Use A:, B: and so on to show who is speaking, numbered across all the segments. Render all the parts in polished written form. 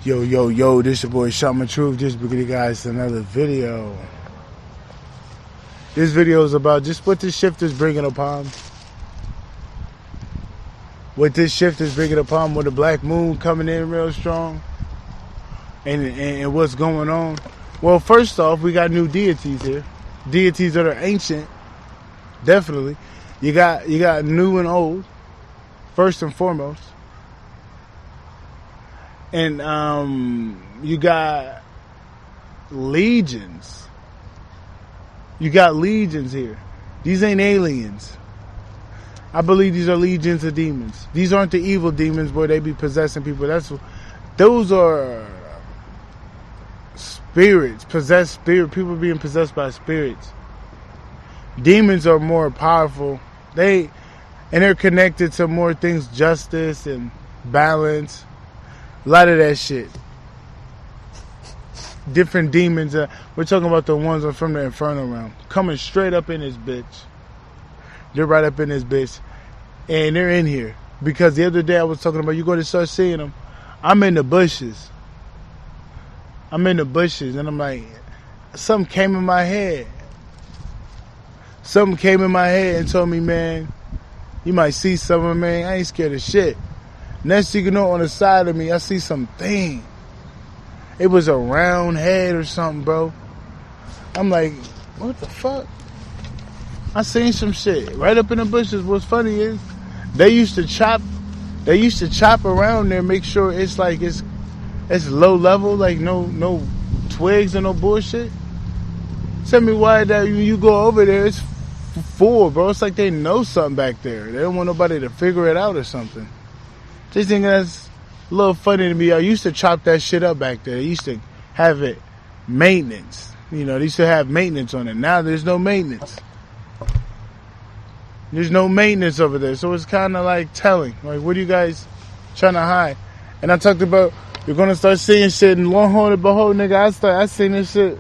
A: Yo, yo, yo, this your boy Shaman Truth. Just bringing you guys another video. This video is about just what this shift is bringing upon. What this shift is bringing upon with the black moon coming in real strong. And what's going on. Well, first off, we got new deities here. Deities that are ancient. Definitely. You got new and old. First and foremost. And you got legions. You got legions here. These ain't aliens. I believe these are legions of demons. These aren't the evil demons where they be possessing people. Those are spirits, possessed spirit. People being possessed by spirits. Demons are more powerful. They're connected to more things, justice and balance. A lot of that shit. Different demons. We're talking about the ones from the Inferno realm. Coming straight up in this bitch. They're right up in this bitch. And they're in here. Because the other day I was talking about, you're going to start seeing them. I'm in the bushes. And I'm like, something came in my head. Something came in my head and told me, man, you might see something, man. I ain't scared of shit. Next thing you know, on the side of me, I see something. It was a round head or something, bro. I'm like, what the fuck? I seen some shit right up in the bushes. What's funny is they used to chop around there, make sure it's like it's low level, like no twigs and no bullshit. Tell me why that when you go over there, it's full, bro. It's like they know something back there. They don't want nobody to figure it out or something. Just think that's a little funny to me. I used to chop that shit up back there. They used to have it maintenance. You know, they used to have maintenance on it. Now there's no maintenance. There's no maintenance over there. So it's kind of like telling. Like, what are you guys trying to hide? And I talked about, you're going to start seeing shit. And long hold and behold, nigga, I seen this shit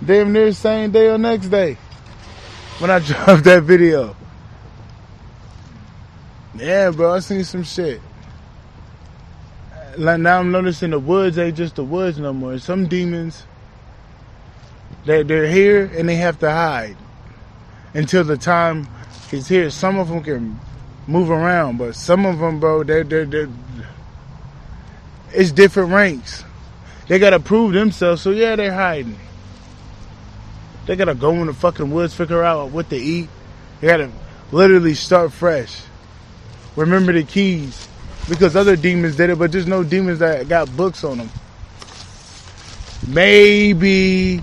A: damn near the same day or next day. When I dropped that video. Yeah, bro, I seen some shit. Like now I'm noticing the woods ain't just the woods no more. Some demons, they're here and they have to hide until the time is here. Some of them can move around, but some of them, bro, it's different ranks. They gotta prove themselves, so yeah, they're hiding. They gotta go in the fucking woods, figure out what to eat. They gotta literally start fresh. Remember the keys. Because other demons did it, but there's no demons that got books on them. Maybe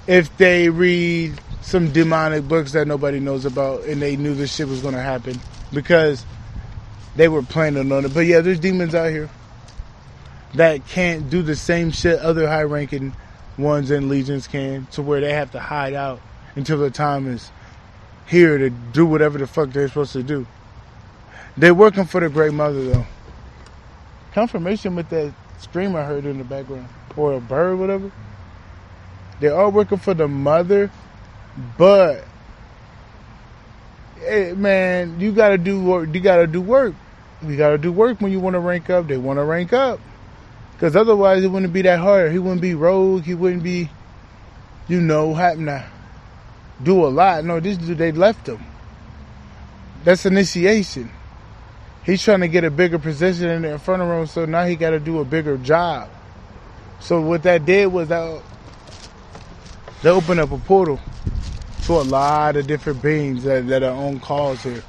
A: if they read some demonic books that nobody knows about and they knew this shit was going to happen because they were planning on it. But yeah, there's demons out here that can't do the same shit other high-ranking ones and legions can, to where they have to hide out until the time is here to do whatever the fuck they're supposed to do. They're working for the Great Mother, though. Confirmation with that scream I heard in the background. Or a bird, whatever. They're all working for the Mother. But, hey, man, you gotta do work. You gotta do work. You gotta do work when you want to rank up. They want to rank up. Because otherwise it wouldn't be that hard. He wouldn't be rogue. He wouldn't be, having to do a lot. No, this dude, they left him. That's initiation. He's trying to get a bigger position in the Inferno room, so now he got to do a bigger job. So what that did was that they opened up a portal to a lot of different beings that are on calls here.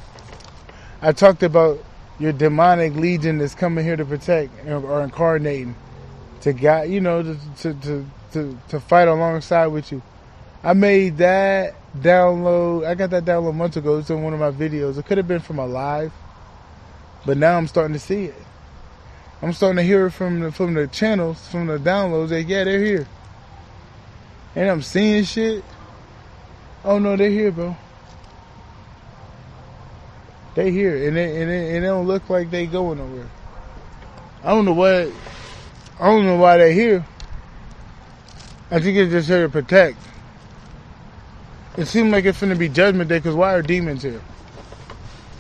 A: I talked about your demonic legion that's coming here to protect or incarnating to guide, to fight alongside with you. I made that download. I got that download months ago. It's in one of my videos. It could have been from a live. But now I'm starting to see it. I'm starting to hear it from the channels, from the downloads. That yeah, they're here. And I'm seeing shit. Oh no, they're here, bro. They here, and they don't look like they going nowhere. I don't know why they're here. I think it's just here to protect. It seems like it's finna be Judgment Day, because why are demons here?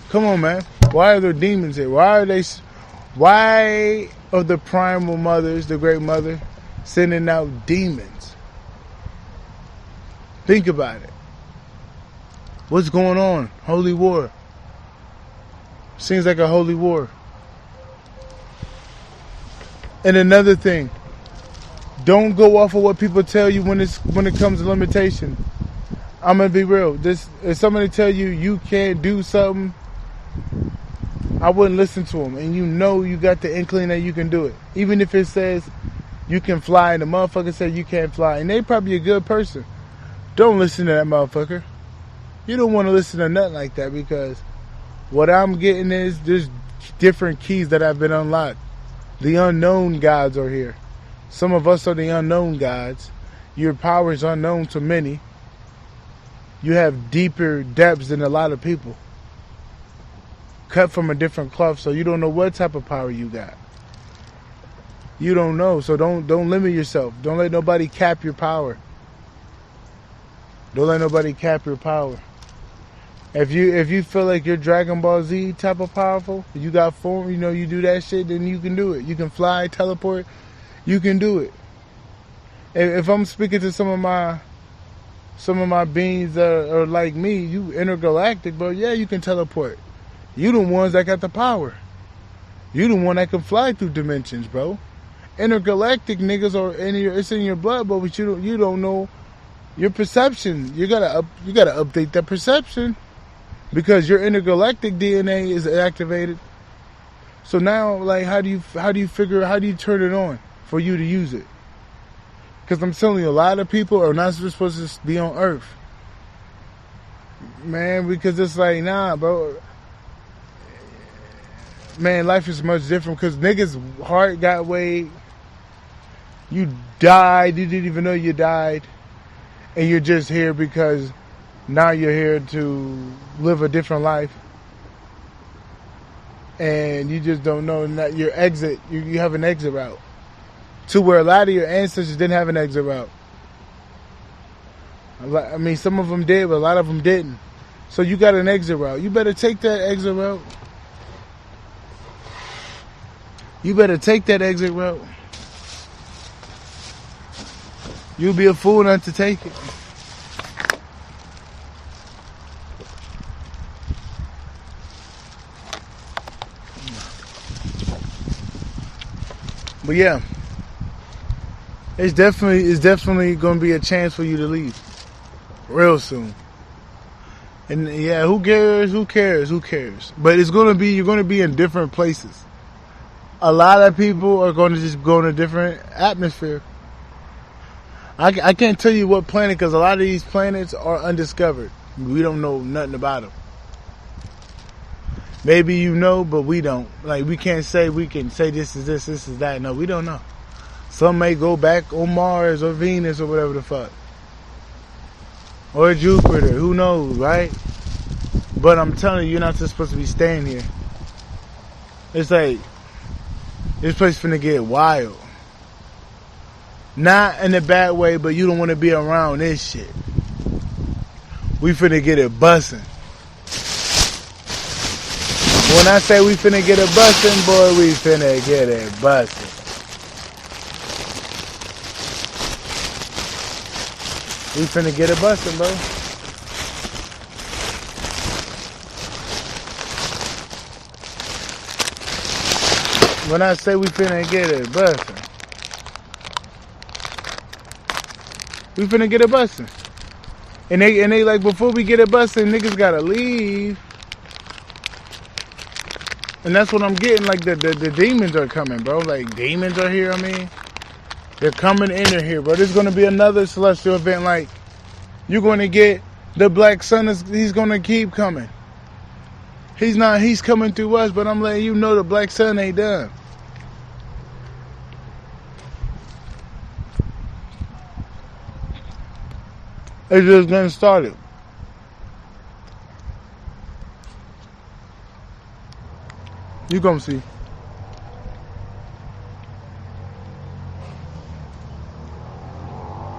A: Come on, man. Why are there demons here? Why of the primal mothers, the great mother, sending out demons. Think about it. What's going on? Holy war. Seems like a holy war. And another thing, don't go off of what people tell you when it comes to limitation. I'm gonna be real. If somebody tell you you can't do something, I wouldn't listen to them. And you got the inkling that you can do it. Even if it says you can fly and the motherfucker said you can't fly, and they probably a good person. Don't listen to that motherfucker. You don't want to listen to nothing like that, because what I'm getting is there's different keys that have been unlocked. The unknown gods are here. Some of us are the unknown gods. Your power is unknown to many. You have deeper depths than a lot of people. Cut from a different cloth, so you don't know what type of power you got. You don't know, so don't limit yourself. Don't let nobody cap your power. Don't let nobody cap your power. If you feel like you're Dragon Ball Z type of powerful, you got form, you do that shit, then you can do it. You can fly, teleport, you can do it. If I'm speaking to some of my beings that are like me, you intergalactic, bro, yeah, you can teleport. You the ones that got the power. You the one that can fly through dimensions, bro. Intergalactic niggas it's in your blood, but you don't know your perception. You gotta update that perception. Because your intergalactic DNA is activated. So now, like, how do you turn it on for you to use it? Because I'm telling you, a lot of people are not supposed to be on Earth. Man, because it's like, nah, bro. Man, life is much different because niggas' heart got weighed. You died, you didn't even know you died. And you're just here because now you're here to live a different life. And you just don't know that your exit, you have an exit route. To where a lot of your ancestors didn't have an exit route. I mean, some of them did, but a lot of them didn't. So you got an exit route. You better take that exit route. You better take that exit route. You'll be a fool not to take it. But yeah, it's definitely going to be a chance for you to leave real soon. And yeah, who cares? But you're going to be in different places. A lot of people are going to just go in a different atmosphere. I can't tell you what planet, because a lot of these planets are undiscovered. We don't know nothing about them. Maybe you know, but we don't. Like, we can say this is this is that. No, we don't know. Some may go back on Mars or Venus or whatever the fuck. Or Jupiter, who knows, right? But I'm telling you, you're not just supposed to be staying here. It's like, this place finna get wild. Not in a bad way, but you don't want to be around this shit. We finna get it bussin'. When I say we finna get it bustin', boy, we finna get it bustin'. We finna get it bustin', bro. When I say we finna get it bustin', we finna get it bustin'. And they like, before we get it bustin', niggas gotta leave. And that's what I'm getting. Like, the demons are coming, bro. Like, demons are here, I mean. They're coming in here, bro. There's gonna be another celestial event. Like, you're gonna get the black sun. He's gonna keep coming. He's coming through us, but I'm letting you know the black sun ain't done. It's just getting started. You gonna see.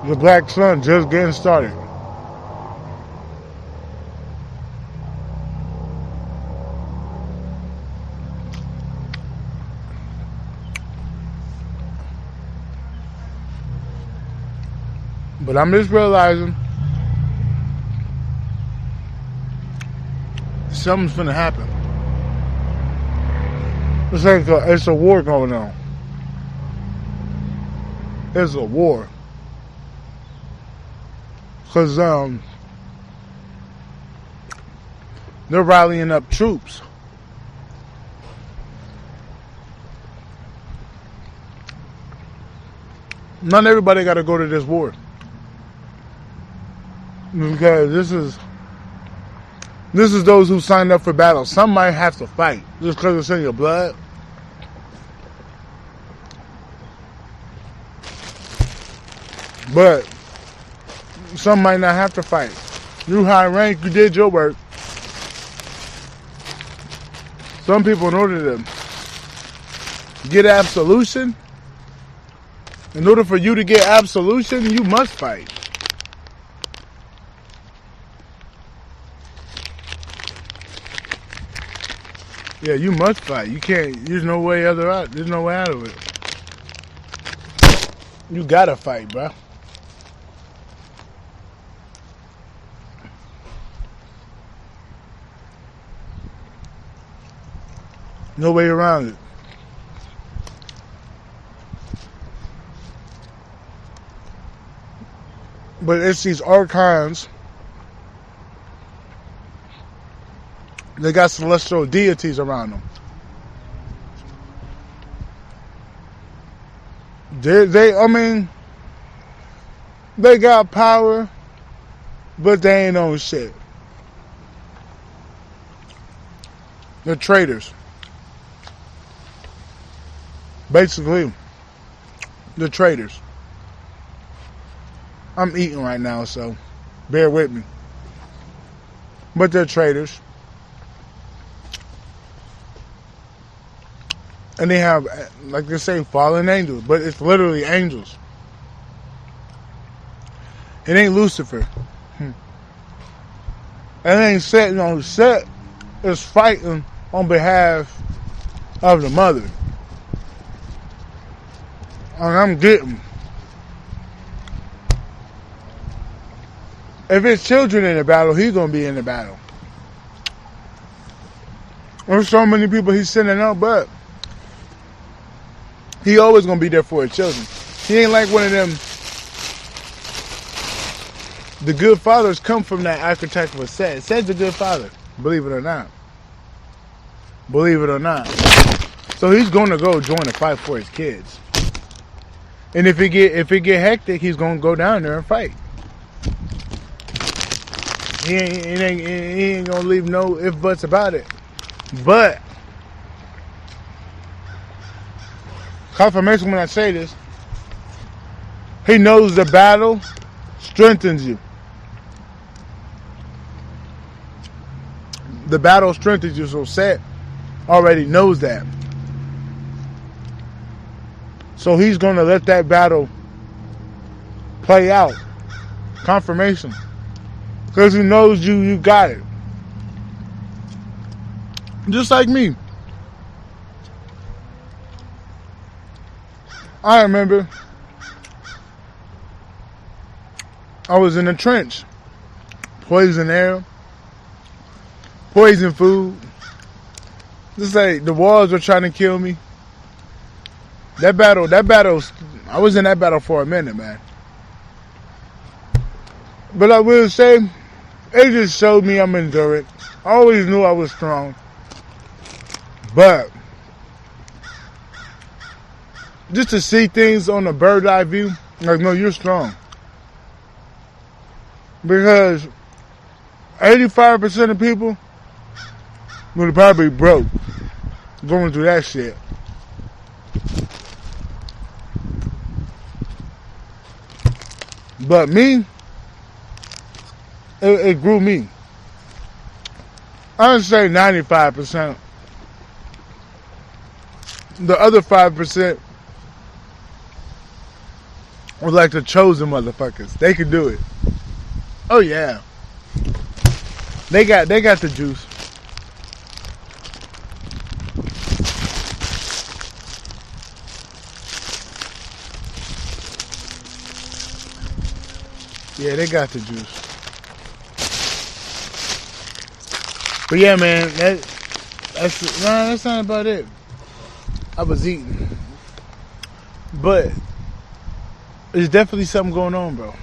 A: The black sun just getting started. But I'm just realizing something's gonna happen. It's like it's a war going on. It's a war. Because they're rallying up troops. Not everybody got to go to this war. Because this is those who signed up for battle. Some might have to fight just because it's in your blood. But some might not have to fight. You high rank, you did your work. Some people, in order to get absolution, in order for you to get absolution, you must fight. Yeah, you must fight. You can't. There's no way out. There's no way out of it. You gotta fight, bro. No way around it. But it's these archons. They got celestial deities around them. They got power, but they ain't on shit. They're traitors. Basically, they're traitors. I'm eating right now, so bear with me. But they're traitors. And they have, like they say, fallen angels. But it's literally angels. It ain't Lucifer. It ain't sitting on the set. It's fighting on behalf of the mother. And I'm getting. If it's children in the battle, he's going to be in the battle. There's so many people he's sending out, but he always going to be there for his children. He ain't like one of them. The good fathers come from that archetype of Set. Set's a good father, believe it or not. Believe it or not. So he's going to go join a fight for his kids. And if it get hectic, he's going to go down there and fight. He ain't going to leave no ifs, buts about it. But confirmation when I say this, he knows the battle strengthens you. The battle strengthens you, so Set already knows that. So he's going to let that battle play out. Confirmation. Because he knows you got it. Just like me. I remember I was in a trench. Poison air. Poison food. Just like the walls were trying to kill me. That battle, I was in that battle for a minute, man. But I will say, it just showed me I'm endurant. I always knew I was strong. But just to see things on a bird's eye view, like, no, you're strong. Because 85% of people would probably be broke going through that shit. But me, it grew me. I would say 95%. The other 5% were like the chosen motherfuckers. They could do it. Oh yeah. They got the juice. Yeah, they got the juice. But yeah, man, that's not about it. I was eating. But there's definitely something going on, bro.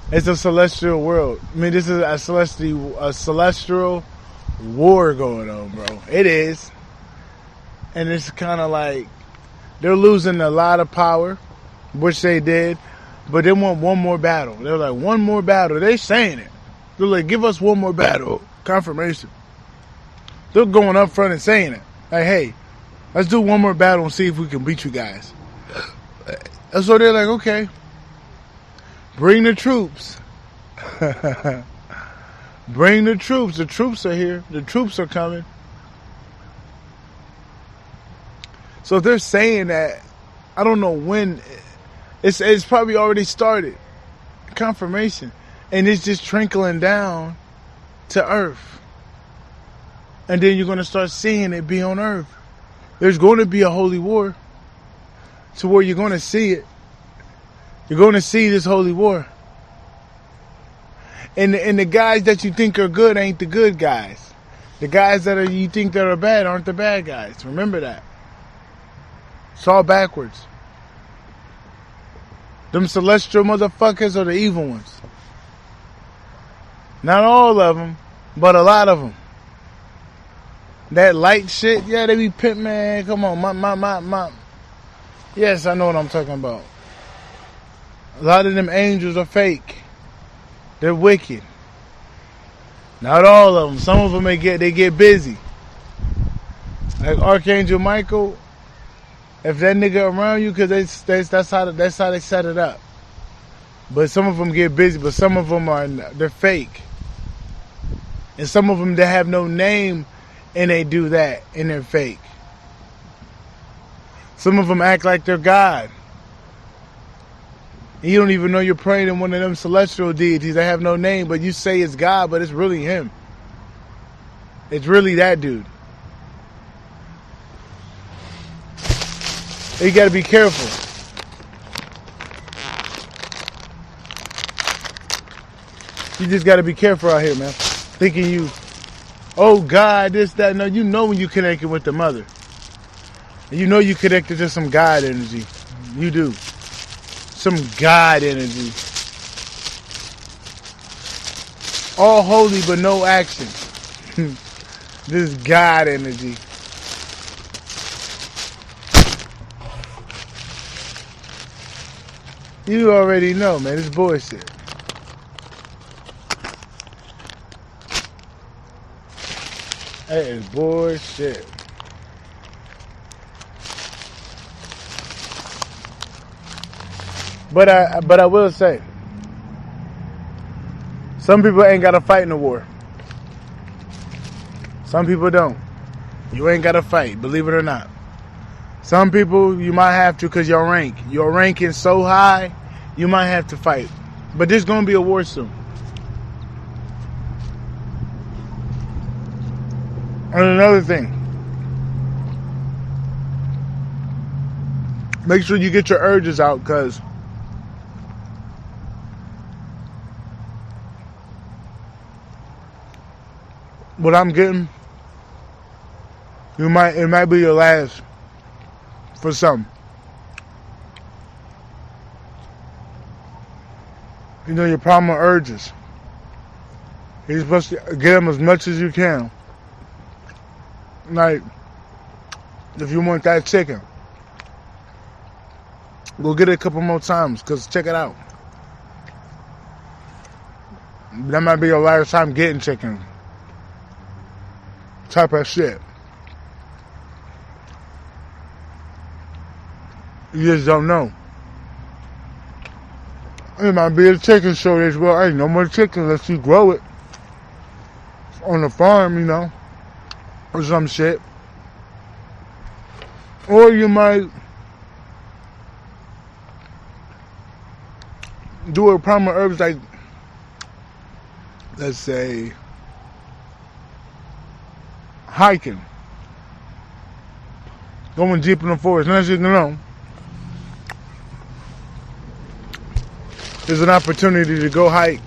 A: It's a celestial world. I mean, this is a celestial war going on, bro. It is. And it's kind of like they're losing a lot of power, which they did, but they want one more battle. They're like, one more battle. They're saying it. They're like, give us one more battle. Confirmation. They're going up front and saying it. Like, hey, let's do one more battle and see if we can beat you guys. And so they're like, okay, bring the troops. Bring the troops. The troops are here. The troops are coming. So they're saying that, I don't know when, it's probably already started. Confirmation. And it's just trickling down to Earth. And then you're going to start seeing it be on Earth. There's going to be a holy war to where you're going to see it. You're going to see this holy war. And the guys that you think are good ain't the good guys. The guys that you think that are bad aren't the bad guys. Remember that. It's all backwards. Them celestial motherfuckers are the evil ones. Not all of them, but a lot of them. That light shit, yeah, they be pimp, man. Come on, my. Yes, I know what I'm talking about. A lot of them angels are fake. They're wicked. Not all of them. Some of them they get busy. Like Archangel Michael, if that nigga around you, cause that's how they set it up. But some of them get busy. But some of them they're fake. And some of them, they have no name and they do that and they're fake. Some of them act like they're God. And you don't even know you're praying to one of them celestial deities that have no name, but you say it's God, but it's really him. It's really that dude. You gotta be careful. You just gotta be careful out here, man. Thinking you, oh God, this, that. No, you know when you connected with the mother. And you know you connected to some God energy. You do. Some God energy. All holy but no action. This God energy. You already know, man. It's bullshit. That is bullshit. But I will say, some people ain't gotta fight in the war. Some people don't. You ain't gotta fight, believe it or not. Some people you might have to because your rank is so high, you might have to fight. But there's gonna be a war soon. And another thing, make sure you get your urges out, because what I'm getting, it might be your last for some. You know, your primal urges. You're supposed to get them as much as you can. Like, if you want that chicken, go get it a couple more times, because check it out. That might be your last time getting chicken. Type of shit. You just don't know. It might be a chicken shortage. Well, ain't no more chicken unless you grow it on the farm, you know, or some shit. Or you might do a primal herbs like, let's say, hiking, going deep in the forest. Unless you know, There's an opportunity to go hike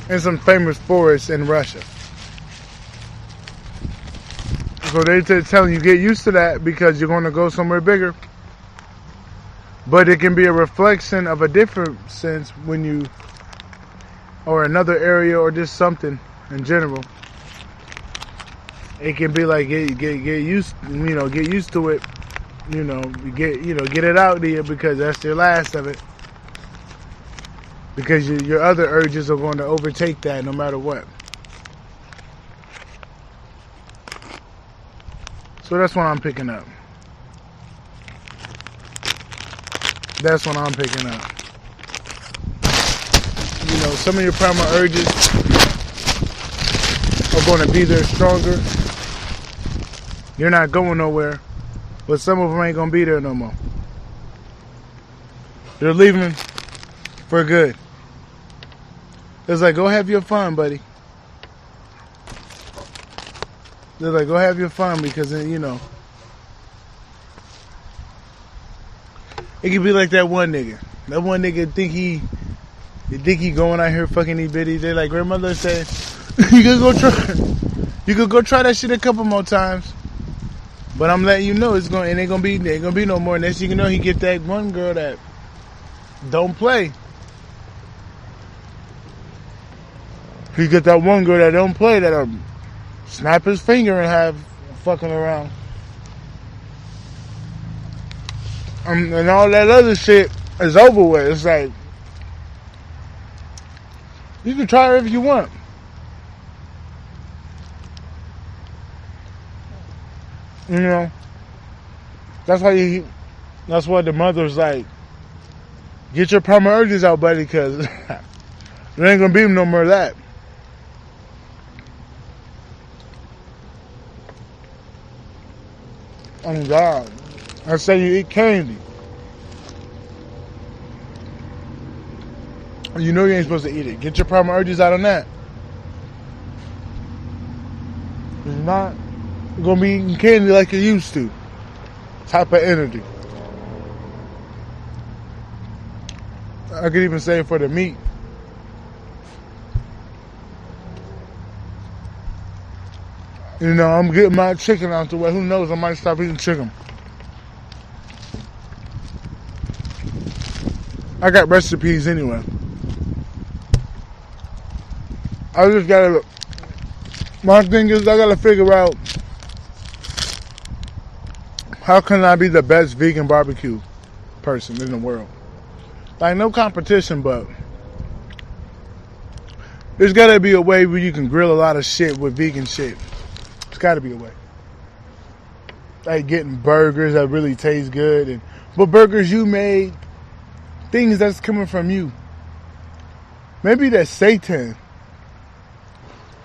A: in some famous forests in Russia. So they're telling you get used to that because you're going to go somewhere bigger. But it can be a reflection of a different sense when you, or another area, or just something in general. It can be like get used, get used to it. Get it out there because that's your last of it. Because your other urges are going to overtake that no matter what. So that's what I'm picking up. That's what I'm picking up. Some of your primal urges are going to be there stronger. You're not going nowhere. But some of them ain't going to be there no more. They're leaving for good. It's like, go have your fun, buddy. They're like, go have your fun because, it could be like that one nigga. That one nigga think he going out here fucking these bitties. They're like, grandmother said, you could go try that shit a couple more times. But I'm letting you know it ain't gonna be no more. Next thing you know, he get that one girl that don't play. He get that one girl that don't play, that'll snap his finger and have fucking around. And all that other shit is over with. It's like, you can try it if you want. That's why the mother's like, get your primal urges out, buddy, because there ain't gonna be no more of that. Oh God, I say you eat candy. You know you ain't supposed to eat it. Get your primal urges out on that. It's not gonna be eating candy like you used to. Type of energy. I could even say for the meat. I'm getting my chicken out the way. Who knows? I might stop eating chicken. I got recipes anyway. I just gotta. My thing is, I gotta figure out how can I be the best vegan barbecue person in the world. Like, no competition, but there's gotta be a way where you can grill a lot of shit with vegan shit. There's gotta be a way. Like getting burgers that really taste good, but burgers you made, things that's coming from you. Maybe that's seitan.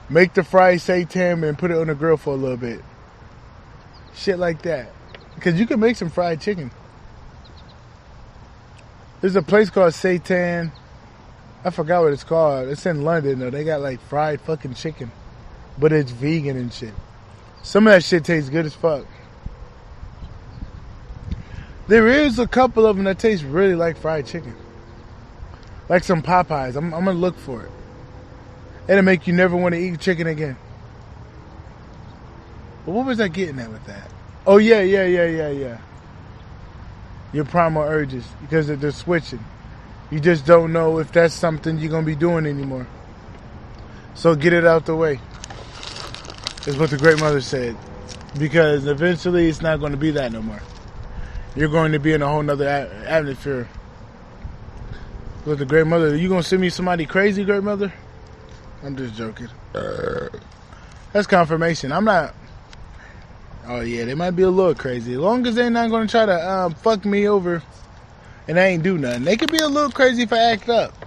A: Make the fried seitan and put it on the grill for a little bit. Shit like that. Because you can make some fried chicken. There's a place called Seitan. I forgot what it's called. It's in London though. They got like fried fucking chicken. But it's vegan and shit. Some of that shit tastes good as fuck. There is a couple of them that taste really like fried chicken. Like some Popeyes. I'm going to look for it. It'll make you never want to eat chicken again. But what was I getting at with that? Oh, yeah. Your primal urges. Because they're switching. You just don't know if that's something you're going to be doing anymore. So get it out the way. Is what the great mother said. Because eventually it's not going to be that no more. You're going to be in a whole nother atmosphere. With the great mother, you going to send me somebody crazy, great mother? I'm just joking. That's confirmation. I'm not. Oh yeah, they might be a little crazy. As long as they're not going to try to fuck me over and I ain't do nothing. They could be a little crazy if I act up.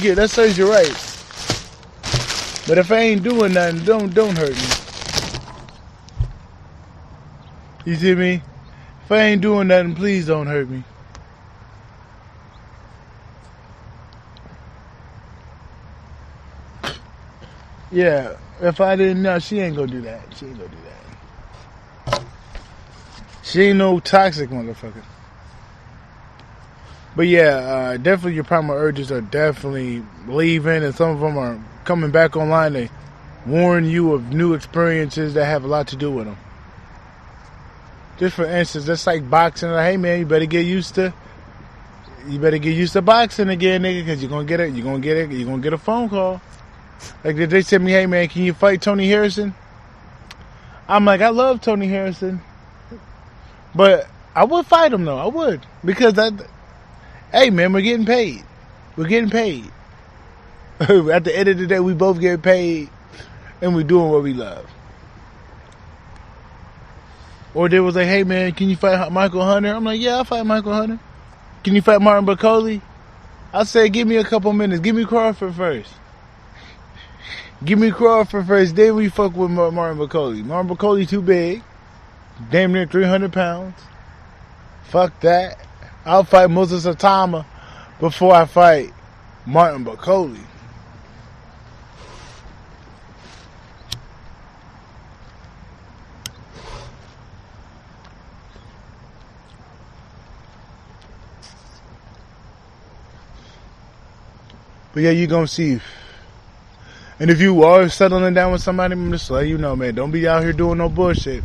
A: That serves you right. But if I ain't doing nothing, don't hurt me. You see me? If I ain't doing nothing, please don't hurt me. Yeah, if I didn't know, she ain't gonna do that. She ain't gonna do that. She ain't no toxic motherfucker. But yeah, definitely your primal urges are definitely leaving, and some of them are coming back online. They warn you of new experiences that have a lot to do with them. Just for instance, that's like boxing. Like, hey man, you better get used to boxing again, nigga, because you're gonna get a phone call. Like they said me, hey man, can you fight Tony Harrison? I'm like, I love Tony Harrison, but I would fight him though. I would, because hey man, we're getting paid. We're getting paid. At the end of the day, we both get paid, and we're doing what we love. Or they was like, hey man, can you fight Michael Hunter? I'm like, yeah, I'll fight Michael Hunter. Can you fight Martin Bakole? I said, give me a couple minutes. Give me Crawford first. Give me Crawford first. Then we fuck with Martin Bakole. Martin Bakole too big. Damn near 300 pounds. Fuck that. I'll fight Moses Atama before I fight Martin Bakole. But yeah, you gonna see. And if you are settling down with somebody, I'm just letting you know, man, don't be out here doing no bullshit.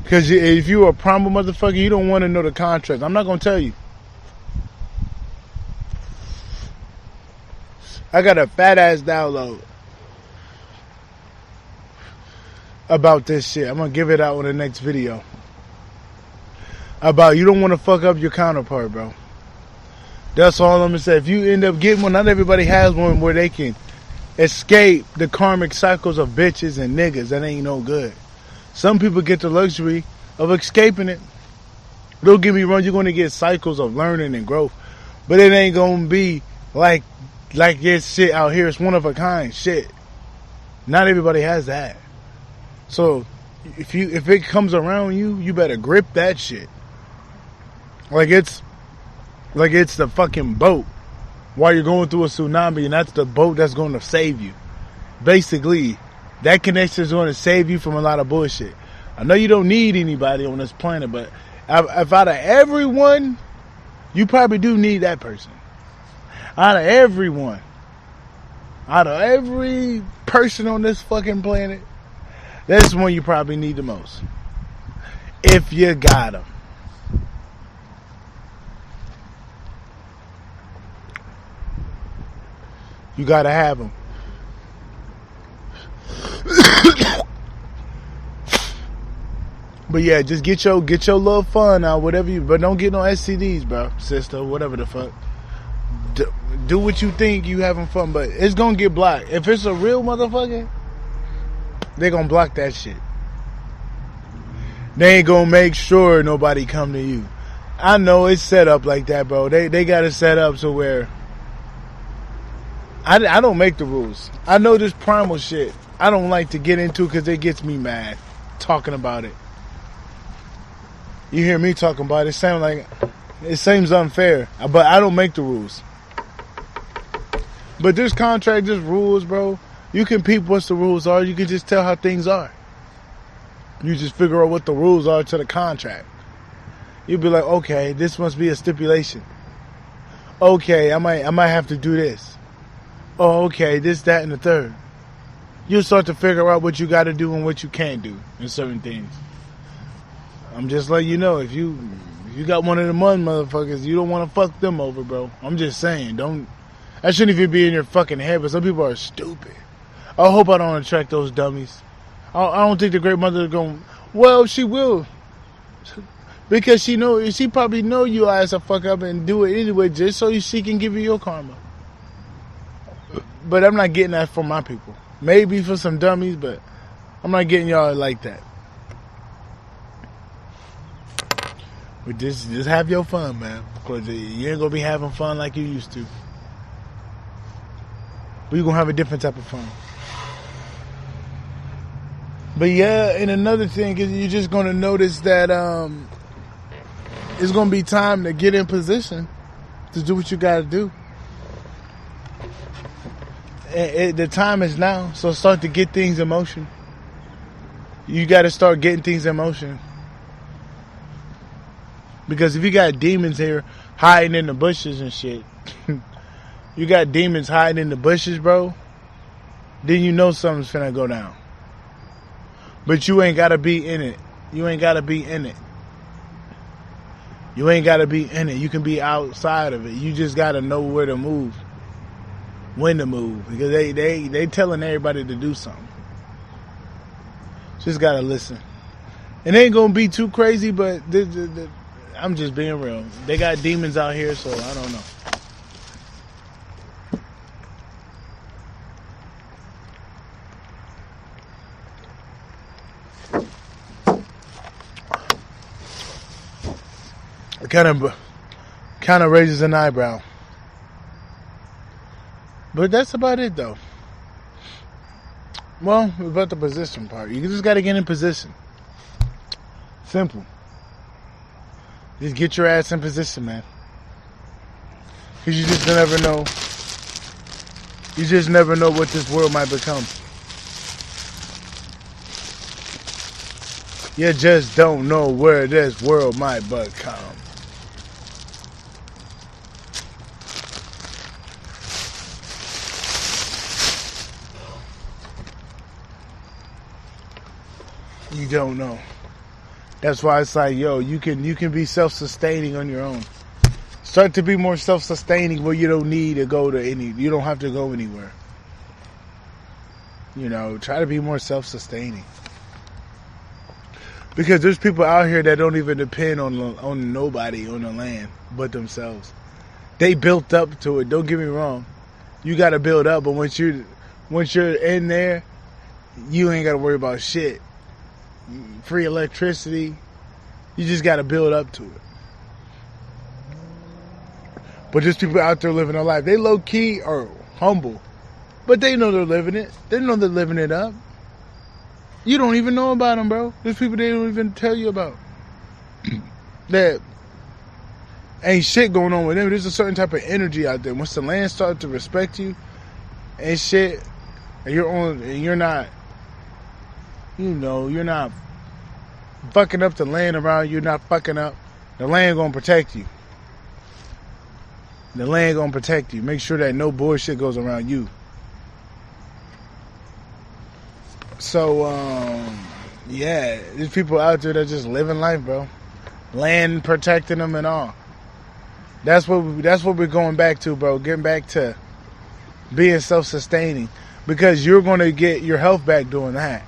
A: Because if you're a primal motherfucker, you don't want to know the contract. I'm not gonna tell you. I got a fat ass download about this shit. I'm gonna give it out in the next video. About you don't want to fuck up your counterpart, bro. That's all I'm gonna say. If you end up getting one, not everybody has one where they can escape the karmic cycles of bitches and niggas. That ain't no good. Some people get the luxury of escaping it. Don't get me wrong, you're gonna get cycles of learning and growth, but it ain't gonna be like this shit out here. It's one of a kind shit. Not everybody has that. So if it comes around you, you better grip that shit. Like it's the fucking boat while you're going through a tsunami, and that's the boat that's going to save you. Basically, that connection is going to save you from a lot of bullshit. I know you don't need anybody on this planet, but if out of everyone, you probably do need that person. Out of every person on this fucking planet, that's the one you probably need the most. If you got them. You gotta have them. But yeah, just get your little fun out, whatever but don't get no STDs, bro, sister, whatever the fuck. Do what you think you having fun, but it's gonna get blocked. If it's a real motherfucker, they gonna block that shit. They ain't gonna make sure nobody come to you. I know it's set up like that, bro. They got it set up so where I don't make the rules. I know this primal shit I don't like to get into because it gets me mad talking about it. You hear me talking about it, it seems unfair, but I don't make the rules. But this contract, just rules, bro. You can peep what the rules are. You can just tell how things are. You just figure out what the rules are to the contract. You'll be like, okay, this must be a stipulation. Okay, I might have to do this. Oh, okay, this, that, and the third. You'll start to figure out what you got to do and what you can't do in certain things. I'm just letting you know, if you got one of them motherfuckers, you don't want to fuck them over, bro. I'm just saying, that shouldn't even be in your fucking head, but some people are stupid. I hope I don't attract those dummies. I don't think the great mother is going, well, she will. Because she probably know you ass a fuck up and do it anyway just so she can give you your karma. But I'm not getting that from my people. Maybe for some dummies, but I'm not getting y'all like that. But just have your fun, man. Because you ain't going to be having fun like you used to. But you're going to have a different type of fun. But yeah, and another thing is you're just going to notice that it's going to be time to get in position to do what you got to do. The time is now, so start to get things in motion. You got to start getting things in motion. Because if you got demons here hiding in the bushes and shit. You got demons hiding in the bushes, bro. Then you know something's finna go down. But you ain't gotta be in it. You ain't gotta be in it. You ain't gotta be in it. You can be outside of it. You just gotta know where to move, when to move, because they telling everybody to do something. Just gotta listen. It ain't gonna be too crazy, but I'm just being real. They got demons out here, so I don't know. It kind of raises an eyebrow. But that's about it, though. Well, about the position part. You just got to get in position. Simple. Just get your ass in position, man. Because you just never know. You just never know what this world might become. You just don't know where this world might become. You don't know. That's why it's like, yo, you can be self-sustaining on your own. Start to be more self-sustaining where you don't need to go to you don't have to go anywhere. You know, try to be more self-sustaining. Because there's people out here that don't even depend on nobody on the land but themselves. They built up to it. Don't get me wrong. You got to build up, but once you're in there, you ain't got to worry about shit. Free electricity. You just got to build up to it. But there's people out there living their life. They low key are humble, but they know they're living it. They know they're living it up. You don't even know about them, bro. There's people they don't even tell you about. That ain't shit going on with them. There's a certain type of energy out there. Once the land starts to respect you and shit, and you're not, you're not fucking up the land around you. You're not fucking up. The land gonna protect you. The land gonna protect you. Make sure that no bullshit goes around you. So, yeah, there's people out there that just living life, bro. Land protecting them and all. That's what we're going back to, bro. Getting back to being self-sustaining, because you're going to get your health back doing that.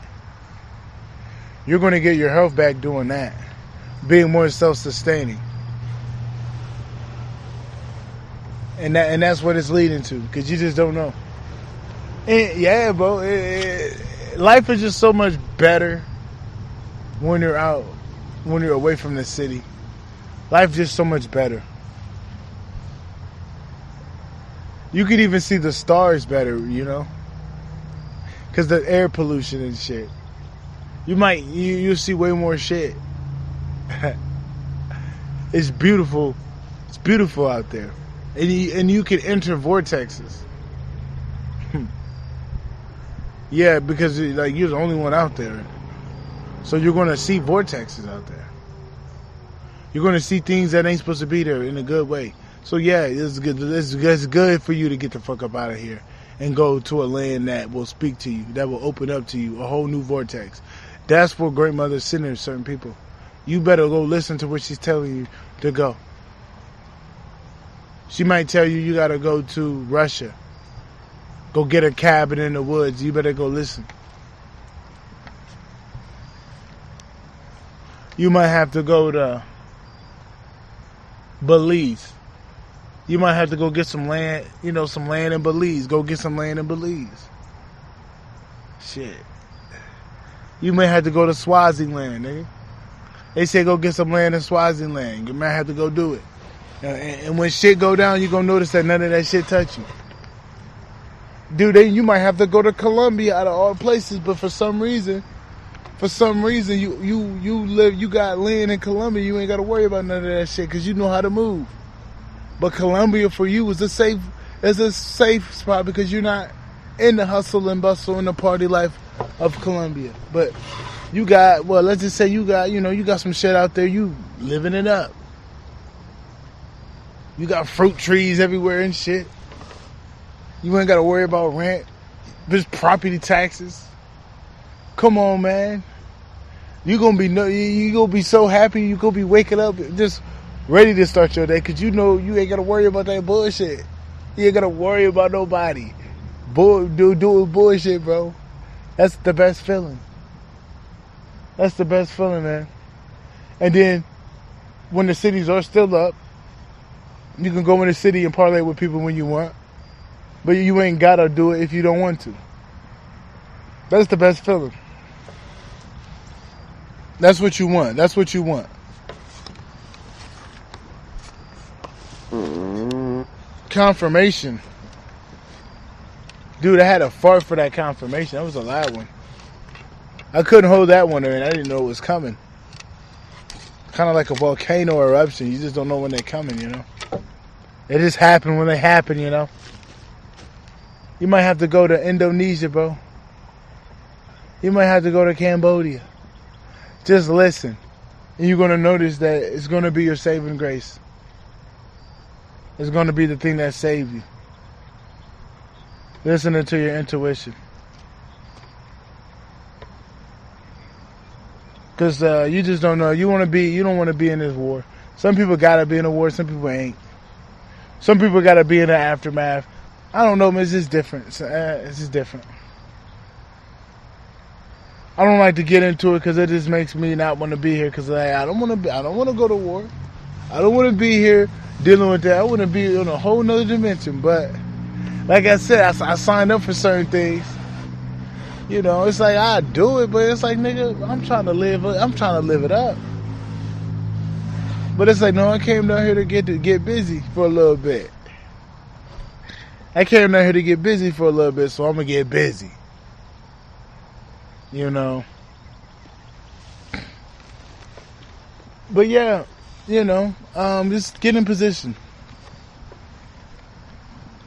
A: You're going to get your health back doing that. Being more self-sustaining. And that's what it's leading to, because you just don't know. And yeah, bro. Life is just so much better when you're out, when you're away from the city. Life is just so much better. You can even see the stars better, because the air pollution and shit. You'll see way more shit. It's beautiful. It's beautiful out there. And you can enter vortexes. Yeah, because you're the only one out there. So you're going to see vortexes out there. You're going to see things that ain't supposed to be there in a good way. So yeah, it's good. It's good for you to get the fuck up out of here and go to a land that will speak to you, that will open up to you a whole new vortex. That's where Great Mother's sending certain people. You better go listen to what she's telling you to go. She might tell you got to go to Russia. Go get a cabin in the woods. You better go listen. You might have to go to Belize. You might have to go get some land, some land in Belize. Go get some land in Belize. Shit. You may have to go to Swaziland, nigga. They say go get some land in Swaziland. You might have to go do it. And when shit go down, you're going to notice that none of that shit touch you. Dude, you might have to go to Colombia out of all places, but for some reason you got land in Colombia. You ain't got to worry about none of that shit because you know how to move. But Colombia for you is a safe spot because you're not in the hustle and bustle and the party life of Colombia. But let's just say you got some shit out there. You living it up. You got fruit trees everywhere and shit. You ain't got to worry about rent. There's property taxes. Come on, man. You gonna be so happy. You gonna be waking up just ready to start your day because you know you ain't gotta worry about that bullshit. You ain't gotta worry about nobody. Doing bullshit, bro. That's the best feeling. That's the best feeling, man. And then when the cities are still up, you can go in the city and parlay with people when you want. But you ain't gotta do it if you don't want to. That's the best feeling. That's what you want. That's what you want. Confirmation. Dude, I had a fart for that confirmation. That was a loud one. I couldn't hold that one in. I didn't know it was coming. Kind of like a volcano eruption. You just don't know when they're coming, you know. They just happen when they happen, you know. You might have to go to Indonesia, bro. You might have to go to Cambodia. Just listen. And you're going to notice that it's going to be your saving grace. It's going to be the thing that saves you. Listening to your intuition. Because you just don't know. You don't want to be in this war. Some people got to be in a war. Some people ain't. Some people got to be in the aftermath. I don't know, man. It's just different. It's just different. I don't like to get into it because it just makes me not want to be here. Because I don't want to go to war. I don't want to be here dealing with that. I want to be in a whole nother dimension. But like I said, I signed up for certain things. You know, it's like I do it, but it's like, nigga, I'm trying to live it up. But it's like, no, I came down here to get busy for a little bit. I came down here to get busy for a little bit, so I'm gonna get busy. You know. But yeah, you know, just get in position.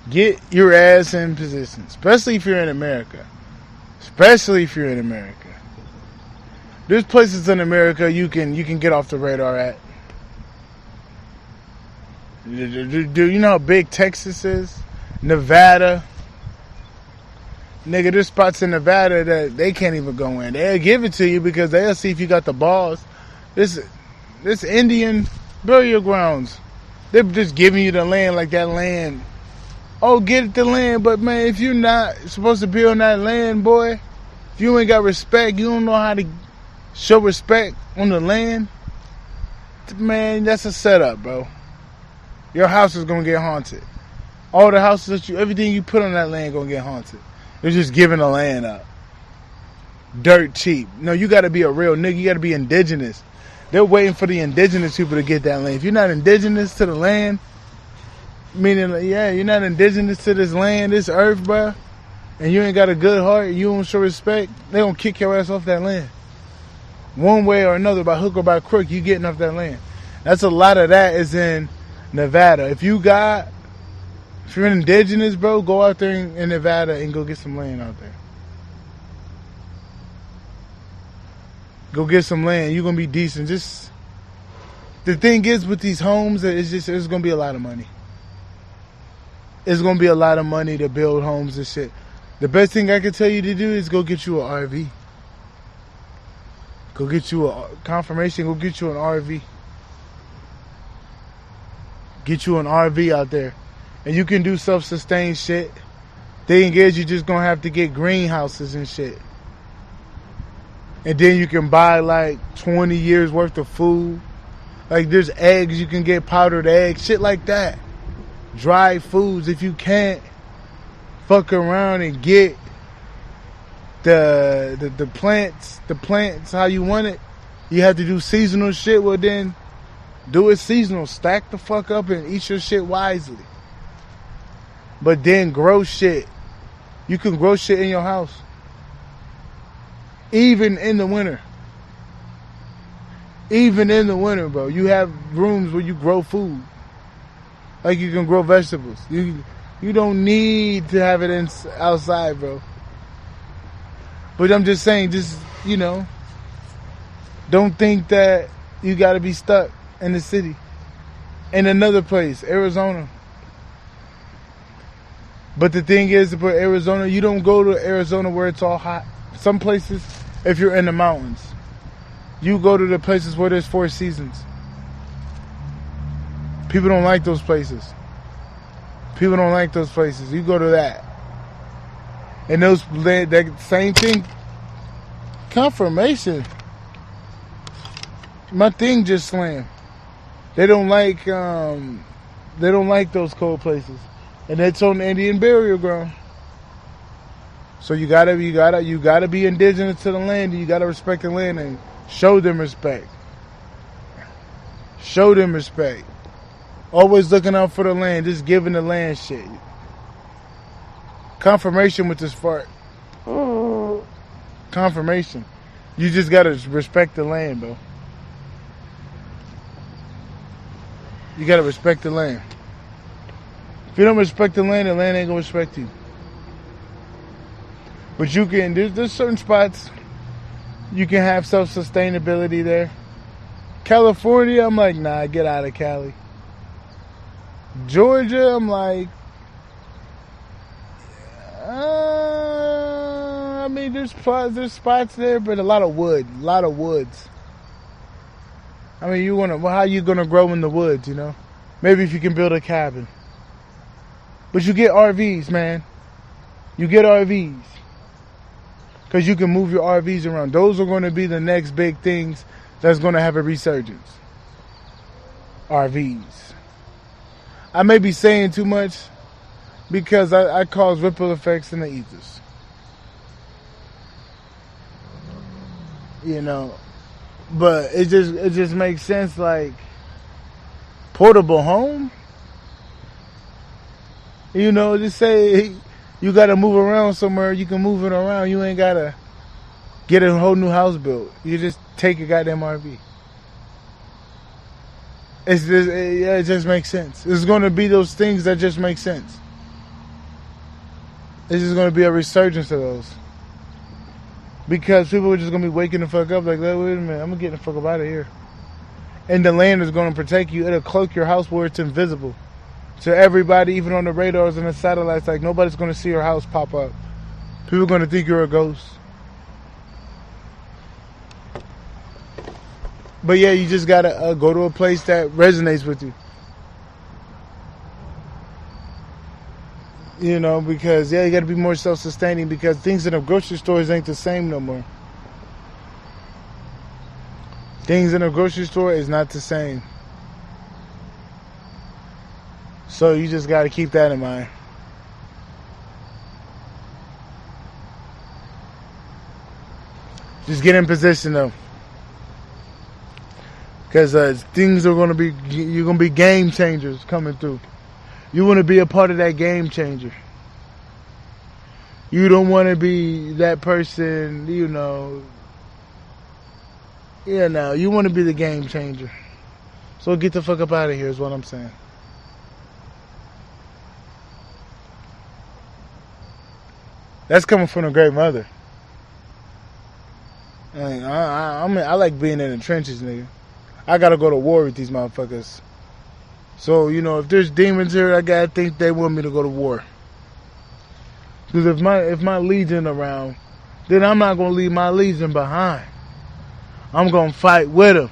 A: Get your ass in position, especially if you're in America. Especially if you're in America. There's places in America you can get off the radar at. Do you know how big Texas is? Nevada. Nigga, there's spots in Nevada that they can't even go in. They'll give it to you because they'll see if you got the balls. This Indian burial grounds. They're just giving you the land like that land. Oh, get the land, but man, if you're not supposed to be on that land, boy, if you ain't got respect, you don't know how to show respect on the land, man, that's a setup, bro. Your house is gonna get haunted. All the houses everything you put on that land gonna get haunted. They're just giving the land up. Dirt cheap. No, you gotta be a real nigga. You gotta be indigenous. They're waiting for the indigenous people to get that land. If you're not indigenous to the land, meaning, yeah, you're not indigenous to this land, this earth, bro, and you ain't got a good heart, you don't show respect, they gonna kick your ass off that land. One way or another, by hook or by crook, you getting off that land. That's a lot of that is in Nevada. If you're indigenous, bro, go out there in Nevada and go get some land out there. Go get some land. You're gonna be decent. Just the thing is with these homes, it's gonna be a lot of money. It's gonna be a lot of money to build homes and shit. The best thing I can tell you to do is go get you an RV. Go get you a confirmation. Go get you an RV. Get you an RV out there. And you can do self-sustained shit. Thing is, you just gonna have to get greenhouses and shit. And then you can buy like 20 years worth of food. Like there's eggs, you can get powdered eggs, shit like that. Dry foods. If you can't fuck around and get the plants how you want it, you have to do seasonal shit. Well then, do it seasonal. Stack the fuck up and eat your shit wisely. But then grow shit. You can grow shit in your house. Even in the winter. Even in the winter, bro. You have rooms where you grow food. Like you can grow vegetables. You don't need to have it outside, bro. But I'm just saying, you know, don't think that you got to be stuck in the city. And another place, Arizona. But the thing is, for Arizona, you don't go to Arizona where it's all hot. Some places, if you're in the mountains, you go to the places where there's 4 seasons. People don't like those places. People don't like those places. You go to that. And those, that same thing, confirmation. My thing just slammed. They don't like those cold places. And it's on the Indian burial ground. So you gotta be indigenous to the land, and you gotta respect the land and show them respect. Show them respect. Always looking out for the land, just giving the land shit. Confirmation with this fart. Confirmation. You just gotta respect the land, bro. You gotta respect the land. If you don't respect the land ain't gonna respect you. But you can, there's certain spots you can have self-sustainability there. California, I'm like, nah, get out of Cali. Georgia, I'm like, I mean, there's spots there, but a lot of woods. I mean, how you gonna grow in the woods, you know? Maybe if you can build a cabin. But you get RVs, man. You get RVs. Because you can move your RVs around. Those are going to be the next big things that's going to have a resurgence. RVs. I may be saying too much because I cause ripple effects in the ethers. You know. But it just makes sense, like, portable home. You know, just say you got to move around somewhere, you can move it around. You ain't got to get a whole new house built. You just take a goddamn RV. It just makes sense. It's going to be those things that just make sense. It's just going to be a resurgence of those. Because people are just going to be waking the fuck up like, wait a minute, I'm going to get the fuck up out of here. And the land is going to protect you. It'll cloak your house where it's invisible. To everybody, even on the radars and the satellites, like nobody's going to see your house pop up. People are going to think you're a ghost. But yeah, you just got to go to a place that resonates with you. You know, because yeah, you got to be more self-sustaining because things in the grocery stores ain't the same no more. Things in the grocery store is not the same. So you just got to keep that in mind. Just get in position though. Because things are going to be, you're going to be game changers coming through. You want to be a part of that game changer. You don't want to be that person, you know. You want to be the game changer. So get the fuck up out of here is what I'm saying. That's coming from a great mother. I like being in the trenches, nigga. I gotta go to war with these motherfuckers. So, you know, if there's demons here, I gotta think they want me to go to war. Because if my legion around, then I'm not gonna leave my legion behind. I'm gonna fight with them.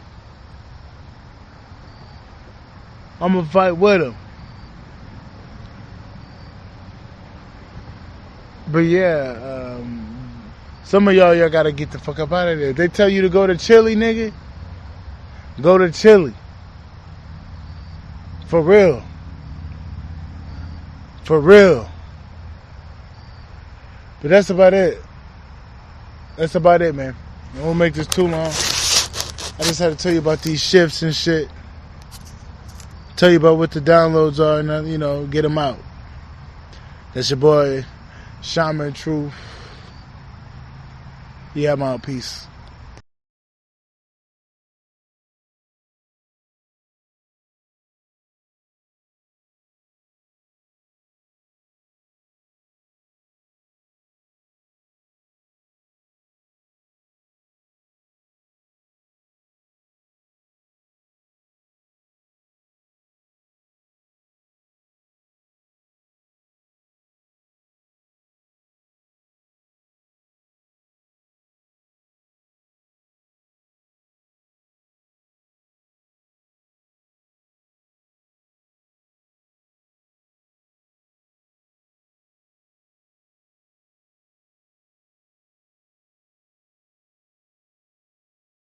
A: I'm gonna fight with them. But yeah, some of y'all gotta get the fuck up out of there. They tell you to go to Chile, nigga. Go to Chile. For real. For real. But that's about it. That's about it, man. I won't make this too long. I just had to tell you about these shifts and shit. Tell you about what the downloads are and, you know, get them out. That's your boy, Shaman Truth. Yeah, I'm out. Peace.